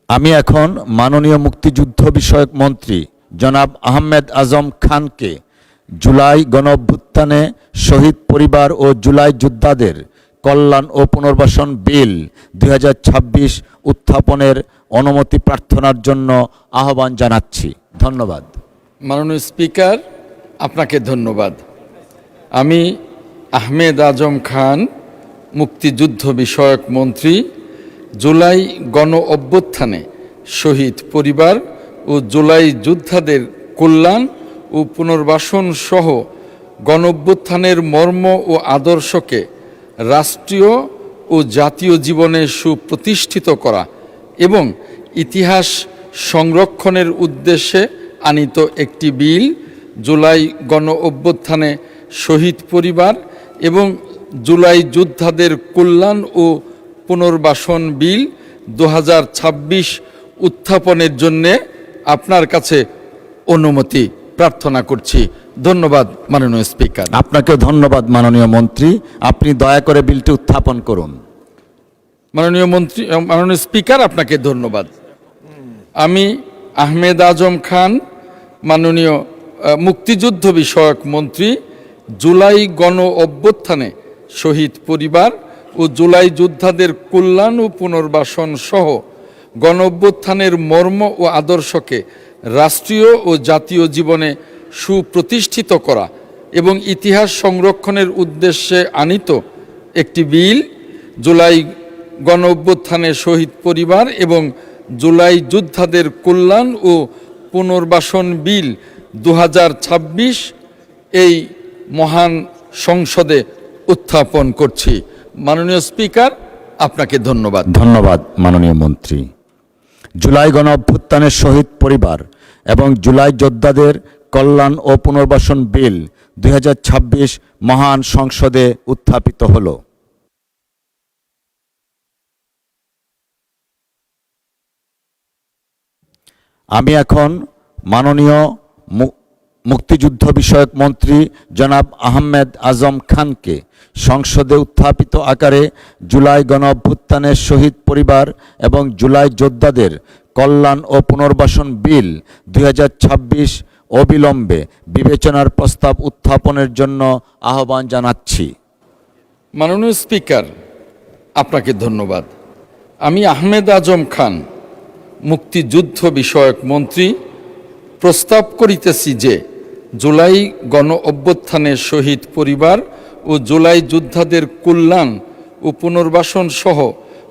আমি এখন মাননীয় মুক্তিযুদ্ধ বিষয়ক মন্ত্রী জনাব আহমেদ আজম খানকে জুলাই গণঅভ্যুত্থানে শহীদ পরিবার ও জুলাই যোদ্ধাদের কল্যাণ ও পুনর্বাসন বিল ২০২৬ উত্থাপনের অনুমতি প্রার্থনার জন্য আহ্বান জানাচ্ছি। ধন্যবাদ। মাননীয় স্পিকার, আপনাকে ধন্যবাদ। আমি আহমেদ আজম খান, মুক্তিযুদ্ধ বিষয়ক মন্ত্রী, জুলাই গণ অভ্যুত্থানে শহীদ পরিবার ও জুলাই যোদ্ধাদের কল্যাণ ও পুনর্বাসন সহ গণ অভ্যুত্থানের মর্ম ও আদর্শকে রাষ্ট্রীয় ও জাতীয় জীবনে সুপ্রতিষ্ঠিত করা এবং ইতিহাস সংরক্ষণের উদ্দেশ্যে আনীত একটি বিল, জুলাই গণ অভ্যুত্থানে শহীদ পরিবার এবং জুলাই যোদ্ধাদের কল্যাণ ও পুনর্বাসন বিল ২০২৬ উত্থাপনের জন্যে আপনার কাছে অনুমতি প্রার্থনা করছি। ধন্যবাদ মাননীয় স্পিকার। আপনাকে ধন্যবাদ মাননীয় মন্ত্রী। আপনি দয়া করে বিলটি উত্থাপন করুন। মাননীয় স্পিকার, আপনাকে ধন্যবাদ। আমি আহমেদ আজম খান, মাননীয় মুক্তিযুদ্ধ বিষয়ক মন্ত্রী, জুলাই গণ অভ্যুত্থানে শহীদ পরিবার ও জুলাই যোদ্ধাদের কল্যাণ ও পুনর্বাসন সহ গণ অভ্যুত্থানের মর্ম ও আদর্শকে রাষ্ট্রীয় ও জাতীয় জীবনে সুপ্রতিষ্ঠিত করা এবং ইতিহাস সংরক্ষণের উদ্দেশ্যে আনীত একটি বিল, জুলাই গণ অভ্যুত্থানে শহীদ পরিবার এবং জুলাই যোদ্ধাদের কল্যাণ ও পুনর্বাসন বিল ২০২৬ এই মহান সংসদে উত্থাপন করছি। মাননীয় স্পিকার, আপনাকে ধন্যবাদ। ধন্যবাদ মাননীয় মন্ত্রী। জুলাই গণ অভ্যুত্থানের শহীদ পরিবার এবং জুলাই যোদ্ধাদের কল্যাণ ও পুনর্বাসন বিল ২০২৬ মহান সংসদে উত্থাপিত হলো। আমি এখন মাননীয় মুক্তিযুদ্ধ বিষয়ক মন্ত্রী জনাব আহমেদ আজম খানকে সংসদে উত্থাপিত আকারে জুলাই গণ অভ্যুত্থানের শহীদ পরিবার এবং জুলাই যোদ্ধাদের কল্যাণ ও পুনর্বাসন বিল ২০২৬ অবিলম্বে বিবেচনার প্রস্তাব উত্থাপনের জন্য আহ্বান জানাচ্ছি। মাননীয় স্পিকার, আপনাকে ধন্যবাদ। আমি আহমেদ আজম খান, মুক্তিযুদ্ধ বিষয়ক মন্ত্রী, প্রস্তাব করিতেছি যে জুলাই গণ অভ্যুত্থানের শহীদ পরিবার ও জুলাই যোদ্ধাদের কল্যাণ ও পুনর্বাসন সহ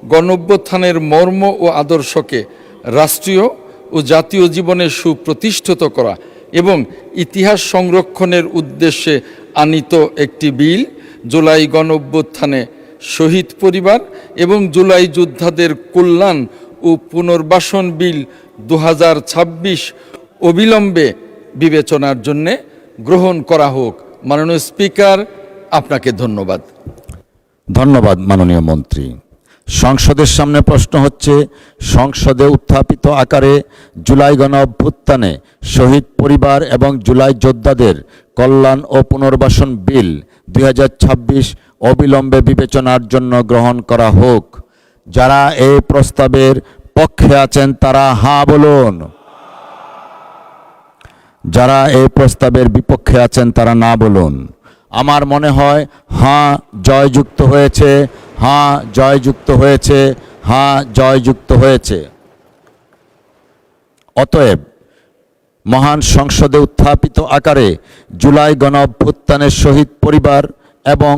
গণ অভ্যুত্থানের মর্ম ও আদর্শকে রাষ্ট্রীয় ও জাতীয় জীবনে সুপ্রতিষ্ঠিত করা এবং ইতিহাস সংরক্ষণের উদ্দেশ্যে আনীত একটি বিল, জুলাই গণ অভ্যুত্থানে শহীদ পরিবার এবং জুলাই যোদ্ধাদের কল্যাণ ও পুনর্বাসন বিল ২০২৬ অবিলম্বে বিবেচনার জন্যে গ্রহণ করা হোক। মাননীয় স্পিকার, আপনাকে ধন্যবাদ। ধন্যবাদ মাননীয় মন্ত্রী। সংসদের সামনে প্রশ্ন হচ্ছে, সংসদে উত্থাপিত আকারে জুলাই গণ অভ্যুত্থানে শহীদ পরিবার এবং জুলাই যোদ্ধাদের কল্যাণ ও পুনর্বাসন বিল ২০২৬ অবিলম্বে বিবেচনার জন্য গ্রহণ করা হোক। যারা এই প্রস্তাবের পক্ষে আছেন তারা হাঁ বলুন। যারা এই প্রস্তাবের বিপক্ষে আছেন তারা না বলুন। আমার মনে হয় হাঁ জয়যুক্ত হয়েছে, হাঁ জয়যুক্ত হয়েছে, হাঁ জয়যুক্ত হয়েছে। অতএব মহান সংসদে উত্থাপিত আকারে জুলাই গণ অভ্যুত্থানের শহীদ পরিবার এবং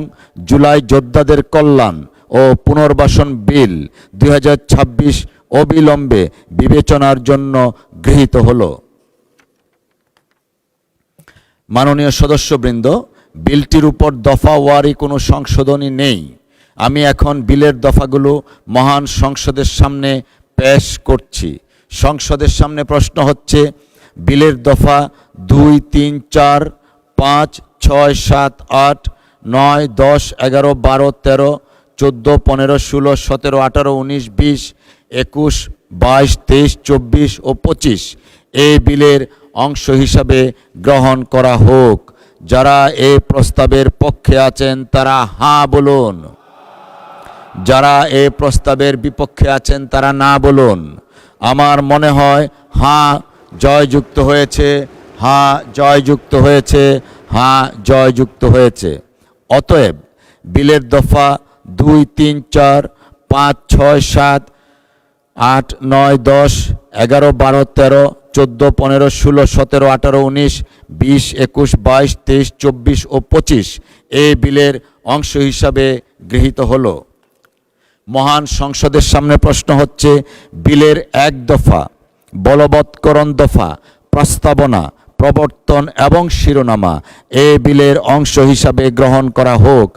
জুলাই যোদ্ধাদের কল্যাণ ও পুনর্বাসন বিল ২০২৬ অবিলম্বে বিবেচনার জন্য গৃহীত হলো। মাননীয় সদস্যবৃন্দ, বিলটির উপর দফাওয়ারি কোনো সংশোধনী নেই। আমি এখন বিলের দফাগুলো মহান সংসদের সামনে পেশ করছি। সংসদের সামনে প্রশ্ন হচ্ছে, বিলের দফা ২, ৩, ৪, ৫, ৬, ৭, ৮, ৯, ১০, ১১, ১২, ১৩, ১৪, ১৫, ১৬, ১৭, ১৮, ১৯, ২০, ২১, ২২, ২৩, ২৪ ও ২৫ এই বিলের অংশ হিসাবে গ্রহণ করা হোক। যারা এই প্রস্তাবের পক্ষে আছেন তারা হাঁ বলুন। যারা এই প্রস্তাবের বিপক্ষে আছেন তারা না বলুন। আমার মনে হয় হ্যাঁ জয়যুক্ত হয়েছে, হ্যাঁ জয়যুক্ত হয়েছে, হ্যাঁ জয়যুক্ত হয়েছে। অতএব বিলের দফা 2, 3, 4, 5, 6, 7, 8, 9, 10, 11, 12, 13, 14, 15, 16, 17, 18, 19, 20, 21, 22, 23, 24 ও 25 এই বিলের অংশ হিসাবে গৃহীত হলো। মহান সংসদের সামনে প্রশ্ন হচ্ছে, বিলের 1 দফা বলবৎকরণ দফা প্রস্তাবনা প্রবর্তন এবং শিরোনামা এ বিলের অংশ হিসাবে গ্রহণ করা হোক।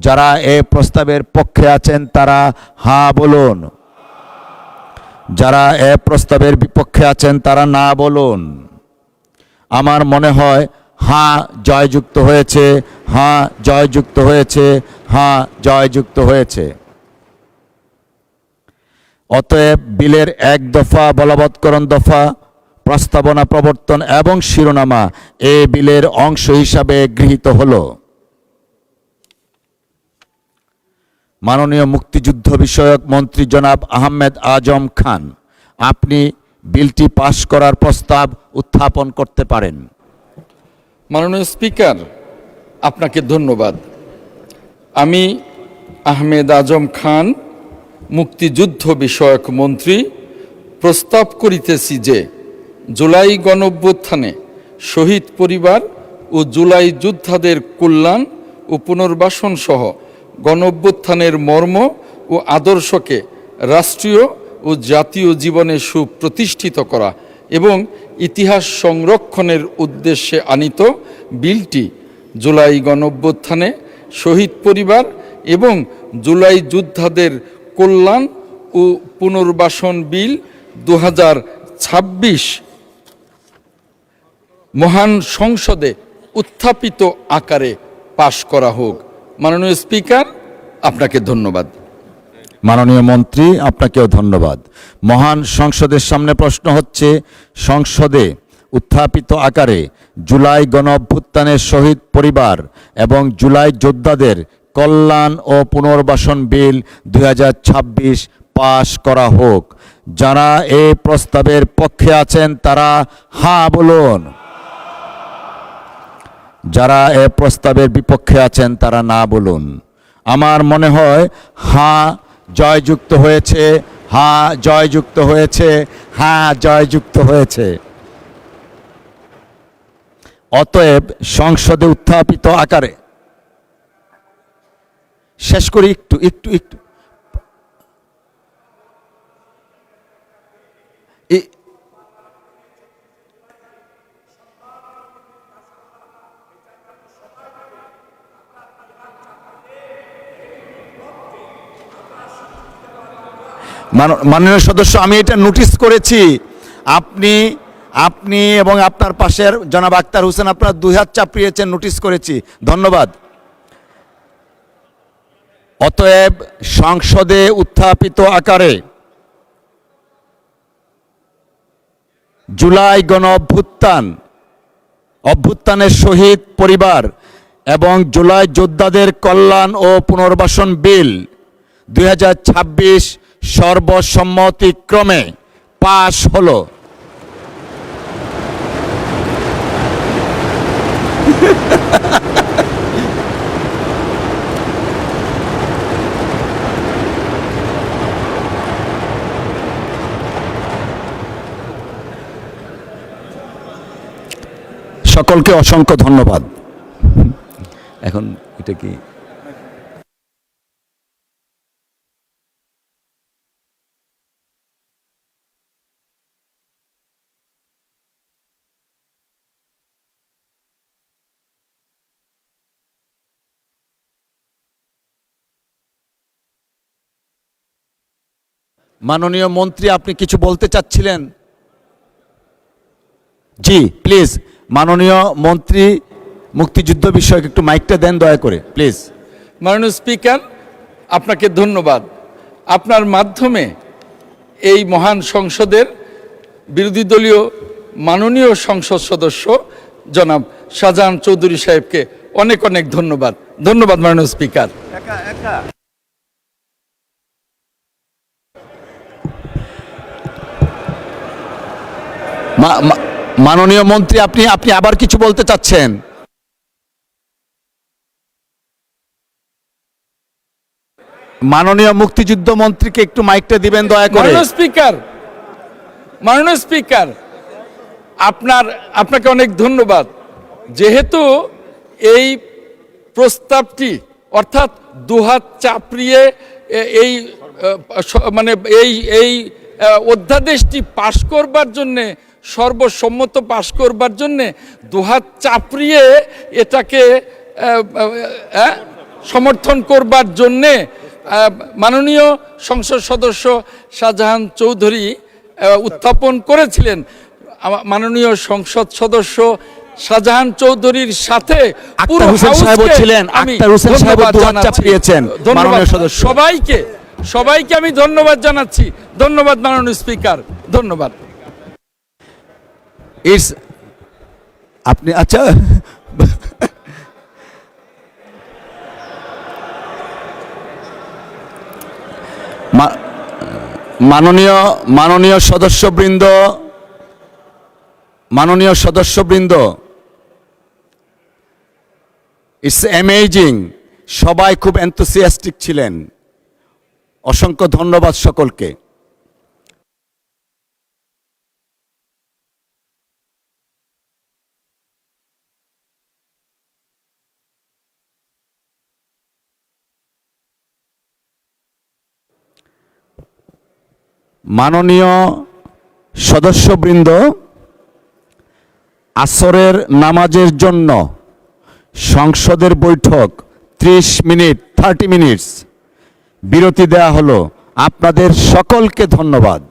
যারা এ প্রস্তাবের পক্ষে আছেন তারা হ্যাঁ বলুন, যারা এ প্রস্তাবের বিপক্ষে আছেন তারা না বলুন। আমার মনে হয় হ্যাঁ জয়যুক্ত হয়েছে, হ্যাঁ জয়যুক্ত হয়েছে, হ্যাঁ জয়যুক্ত হয়েছে। অতএব বিলের 1 দফা বলবৎকরণ দফা প্রস্তাবনা প্রবর্তন এবং শিরোনামা এ বিলের অংশ হিসাবে গৃহীত হলো। মাননীয় মুক্তিযুদ্ধ বিষয়ক মন্ত্রী জনাব আহমেদ আজম খান, আপনি বিলটি পাশ করার প্রস্তাব উত্থাপন করতে পারেন। মাননীয় স্পিকার, আপনাকে ধন্যবাদ। আমি আহমেদ আজম খান, মুক্তিযুদ্ধ বিষয়ক মন্ত্রী, প্রস্তাব করিতেছি যে জুলাই গণঅভ্যুত্থানে শহীদ পরিবার ও জুলাই যোদ্ধাদের কল্যাণ ও পুনর্বাসন সহ গণঅভ্যুত্থানের মর্ম ও আদর্শকে রাষ্ট্রীয় ও জাতীয় জীবনে সুপ্রতিষ্ঠিত করা এবং ইতিহাস সংরক্ষণের উদ্দেশ্যে আনীত বিলটি জুলাই গণঅভ্যুত্থানে শহীদ পরিবার এবং জুলাই যোদ্ধাদের কল্যাণ ও পুনর্বাসন বিল 2026 মহান সংসদে উত্থাপিত আকারে পাশ করা হোক। মাননীয় স্পিকার, আপনাকে ধন্যবাদ। মাননীয় মন্ত্রী, আপনাকেও ধন্যবাদ। মহান সংসদের সামনে প্রশ্ন হচ্ছে, সংসদে উত্থাপিত আকারে জুলাই গণঅভ্যুত্থানের শহীদ পরিবার এবং জুলাই যোদ্ধাদের কল্যাণ ও পুনর্বাসন বিল 2026 পাশ করা হোক। যারা এই প্রস্তাবের পক্ষে আছেন তারা হ্যাঁ বলুন, যারা এ প্রস্তাবের বিপক্ষে আছেন তারা না বলুন। আমার মনে হয় হ্যাঁ জয়যুক্ত হয়েছে, হ্যাঁ জয়যুক্ত হয়েছে, হ্যাঁ জয়যুক্ত হয়েছে। অতএব সংসদে উত্থাপিত আকারে শেষ করি একটু একটু একটু মাননীয় সদস্য, আমি এটা নোটিস করেছি। আপনি এবং আপনার পাশের জনাব আক্তার হোসেন আপনারা 2 হাত চাপড়িয়েছেন, নোটিস করেছি, ধন্যবাদ। অতএব সংসদে উত্থাপিত আকারে জুলাই অভ্যুত্থানের শহীদ পরিবার এবং জুলাই যোদ্ধাদের কল্যাণ ও পুনর্বাসন বিল 2026 সর্বসম্মতিক্রমে পাশ হলো। সকলকে অসংখ্য ধন্যবাদ। এখন এটা কি মাননীয় মন্ত্রী, আপনি কিছু বলতে চাচ্ছিলেন? জি প্লিজ, মাননীয় মন্ত্রী মুক্তিযুদ্ধ বিষয়ক একটু মাইকটা দেন দয়া করে প্লিজ। মাননীয় স্পিকার, আপনাকে ধন্যবাদ। আপনার মাধ্যমে এই মহান সংসদের বিরোধী দলীয় মাননীয় সংসদ সদস্য জনাব শাহজাহান চৌধুরী সাহেবকে অনেক অনেক ধন্যবাদ। ধন্যবাদ মাননীয় স্পিকার। মাননীয় মন্ত্রী, আপনি আপনি আবার কিছু বলতে চাচ্ছেন? মাননীয় মুক্তিযুদ্ধ মন্ত্রীকে একটু মাইকটা দিবেন দয়া করে। মাননীয় স্পিকার, আপনাকে অনেক ধন্যবাদ। যেহেতু এই প্রস্তাবটি অর্থাৎ দুহাত চাপড়িয়ে এই মানে এই অধ্যাদেশটি পাশ করবার জন্যে, সর্বসম্মত পাশ করবার জন্যে দুহাত চাপড়িয়ে এটাকে সমর্থন করবার জন্যে মাননীয় সংসদ সদস্য শাহজাহান চৌধুরী উত্থাপন করেছিলেন। মাননীয় সংসদ সদস্য শাহজাহান চৌধুরীর সাথে পুরো সবাইকে আমি ধন্যবাদ জানাচ্ছি। ধন্যবাদ মাননীয় স্পিকার, ধন্যবাদ। আপনি আচ্ছা, মাননীয় সদস্যবৃন্দ, ইটস অ্যামেজিং, সবাই খুব এনথুসিয়াস্টিক ছিলেন। অসংখ্য ধন্যবাদ সকলকে। মাননীয় সদস্যবৃন্দ, আসরের নামাজের জন্য সংসদের বৈঠক 30 মিনিটস বিরতি দেয়া হলো। আপনাদের সকলকে ধন্যবাদ।